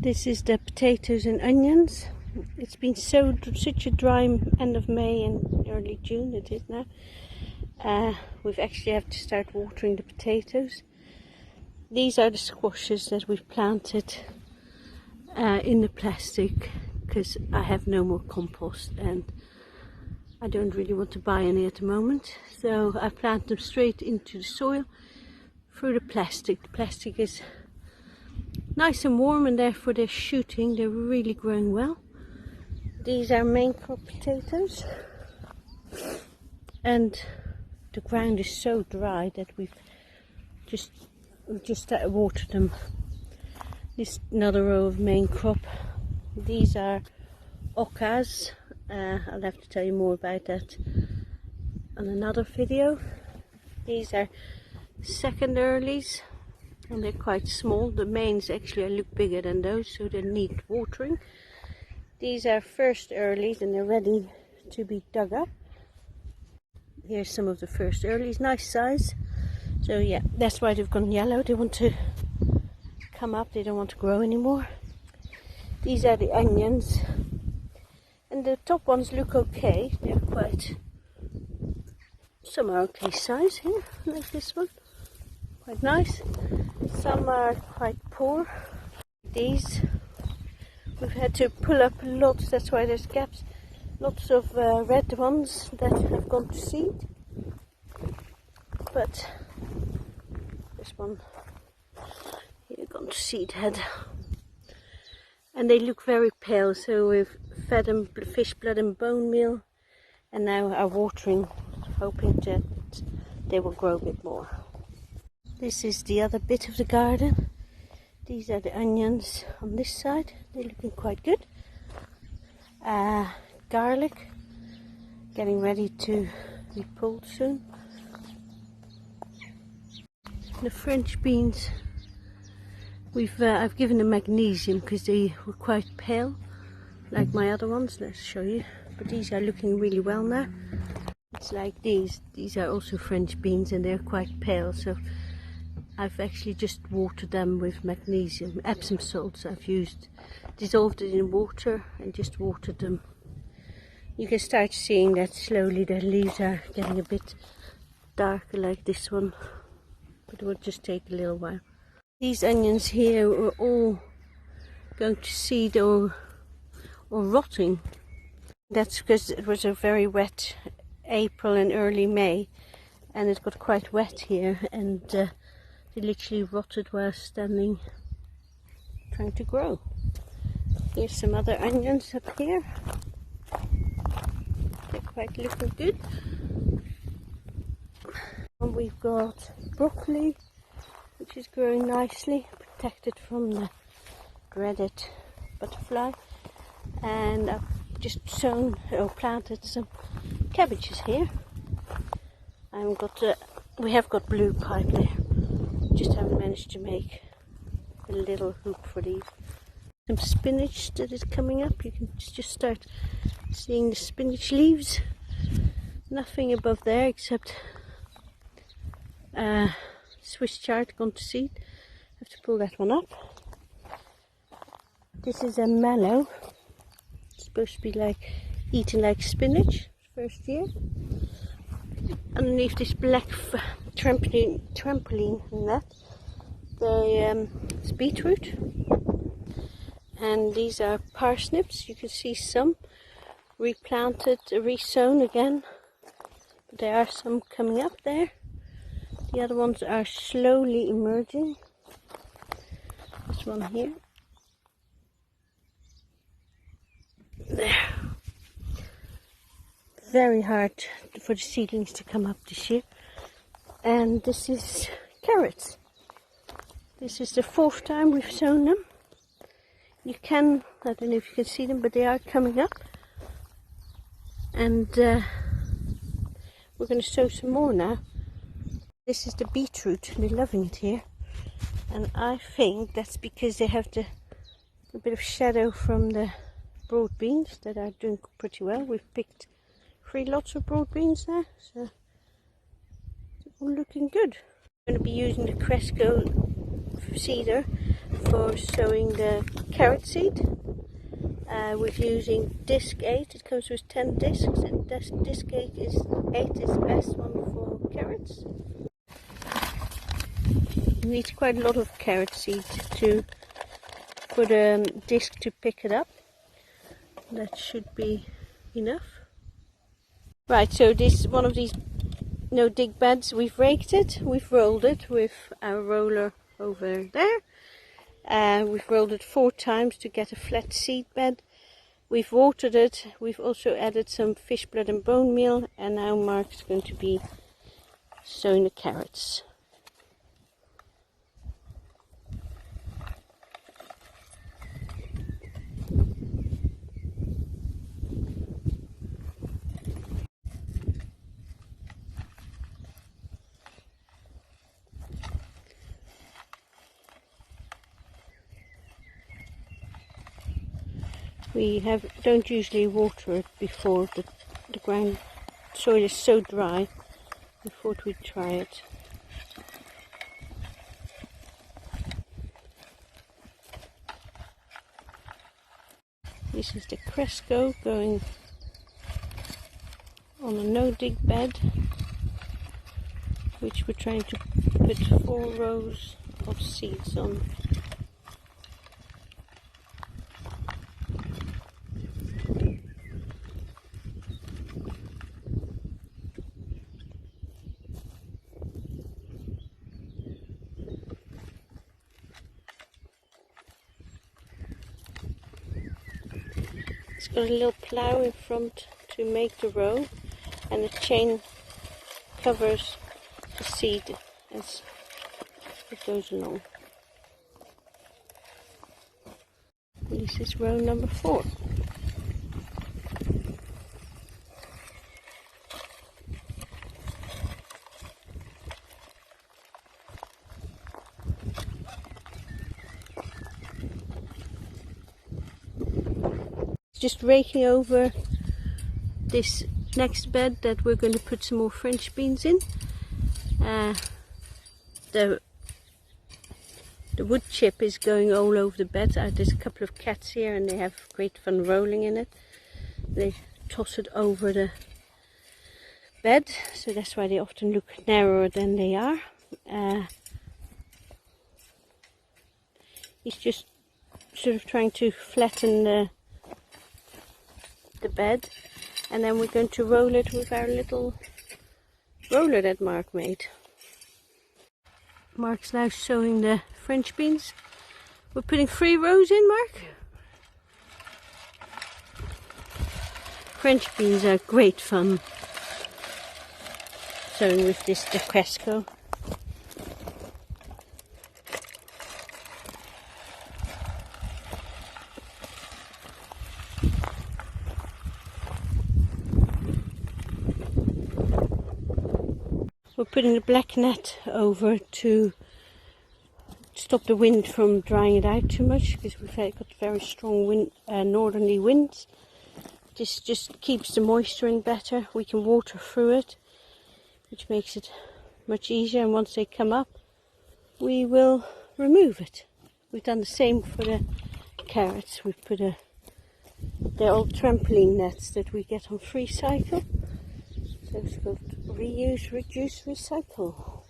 This is the potatoes and onions. It's been such a dry end of May and early June it is now. We've actually have to start watering the potatoes. These are the squashes that we've planted in the plastic because I have no more compost and I don't really want to buy any at the moment. So I plant them straight into the soil through the plastic. The plastic is nice and warm and therefore they're shooting. They're really growing well. These are main crop potatoes. And the ground is so dry that we've just watered them. This another row of main crop. These are occas. I'll have to tell you more about that on another video. These are second earlies and they're quite small. The mains actually look bigger than those, so they need watering. These are first earlies and they're ready to be dug up. Here's some of the first earlies, nice size. So yeah, that's why they've gone yellow. They want to come up, they don't want to grow anymore. These are the onions. And the top ones look okay. They're quite, some are okay size here, like this one. Quite nice. Some are quite poor. These, we've had to pull up lots, that's why there's gaps. Lots of red ones that have gone to seed. But this one here gone to seed head. And they look very pale, so we've fed them fish blood and bone meal and now are watering, hoping that they will grow a bit more. This is the other bit of the garden. These are the onions on this side. They're looking quite good. Garlic getting ready to be pulled soon. The French beans, I've given them magnesium because they were quite pale like my other ones. Let's show you. But these are looking really well now. It's like these are also French beans and they're quite pale, so I've actually just watered them with magnesium, Epsom salts. I've dissolved it in water and just watered them. You can start seeing that slowly the leaves are getting a bit darker like this one, but it will just take a little while. These onions here were all going to seed or rotting. That's because it was a very wet April and early May and it got quite wet here and they literally rotted while standing trying to grow. Here's some other onions up here. They're quite looking good. And we've got broccoli, which is growing nicely, protected from the dreaded butterfly. And I've just planted some cabbages here. We have got blue pipe there. Just haven't managed to make a little hoop for these. Some spinach that is coming up. You can just start seeing the spinach leaves. Nothing above there except Swiss chard gone to seed. Have to pull that one up. This is a mallow. It's supposed to be like eaten like spinach first year. Underneath this black trampoline net, it's beetroot. And these are parsnips. You can see some replanted, resown again. But there are some coming up there. The other ones are slowly emerging. This one here. There. Very hard for the seedlings to come up this year. And this is carrots. This is the 4th time we've sown them. You can, I don't know if you can see them, but they are coming up. And we're going to sow some more now. This is the beetroot, they're loving it here. And I think that's because they have a bit of shadow from the broad beans that are doing pretty well. We've picked 3 lots of broad beans now, so it's all looking good. I'm going to be using the Cresco seeder for sowing the carrot seed. We're using disc 8. It comes with 10 discs, and disc 8 is the best one for carrots. You need quite a lot of carrot seed for the disc to pick it up. That should be enough. Right, so this one of these no dig beds, we've raked it, we've rolled it with our roller over there. We've rolled it 4 times to get a flat seed bed. We've watered it. We've also added some fish blood and bone meal, and now Mark's going to be sowing the carrots. We don't usually water it before the ground soil is so dry. We thought we'd try it. This is the Cresco going on a no-dig bed, which we're trying to put 4 rows of seeds on. It's got a little plough in front to make the row, and the chain covers the seed as it goes along. This is row number 4. Just raking over this next bed that we're going to put some more French beans in. The wood chip is going all over the bed. There's a couple of cats here and they have great fun rolling in it. They toss it over the bed, so that's why they often look narrower than they are. He's just sort of trying to flatten the bed, and then we're going to roll it with our little roller that Mark made. Mark's now sowing the French beans. We're putting 3 rows in, Mark. French beans are great fun sowing with this the Cresco. We're putting the black net over to stop the wind from drying it out too much, because we've got very strong wind, northerly winds. This just keeps the moisture in better. We can water through it, which makes it much easier, and once they come up we will remove it. We've done the same for the carrots. We've put they're all trampoline nets that we get on Free Cycle. So it's called reuse, reduce, recycle.